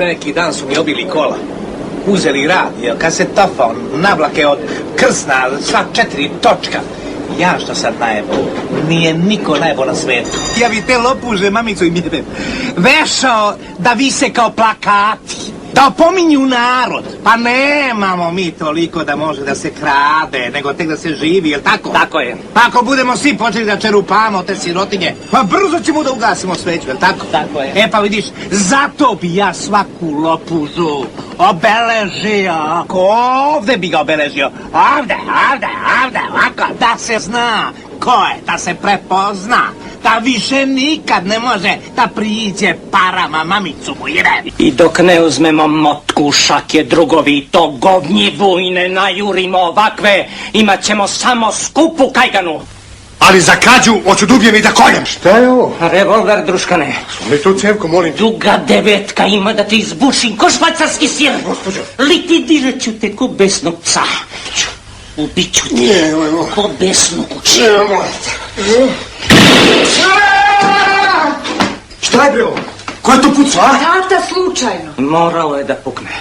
pre neki dan su mi obili kola. Uzeli radio, kasetofon, navlake od krsna, sva 4 točka. Ja što sad najebo, nije niko najebo na svijetu. Ja bi te lopuže, mamicu im jebem, vešao da vise kao plakati, da opominju narod. Pa nemamo mi toliko da može da se krade, nego tek da se živi, jel tako? Tako je. Pa ako budemo svi počeli da čerupamo te sirotinje, pa brzo ćemo da ugasimo sveću, jel tako? Tako je. E pa vidiš, zato bi ja svaku lopužu obeležio. Ovde bi ga obeležio. Ovde, ovako, da se zna ko je, da se prepozna, da više nikad ne može da priđe parama, mamicu mu jebe. I dok ne uzmemo motku, šake, drugovi, to govnjivu i ne najurimo ovakve, imat ćemo samo skupu kajganu. Ali za krađu hoću da ubijem i da koljem. Šta je ovo? Revolver, druškane. Sloni tu cevku, molim te. Duga 9 ima da te izbušim ko švajcarski sir. Gospođo. Likvidirat ću te ko besnog psa. Ubiću te. Nemojmo. Ko besnu kući. Nemoj. Šta je bilo? Ko je to pucao, a? Tata, slučajno. Moralo je da pukne.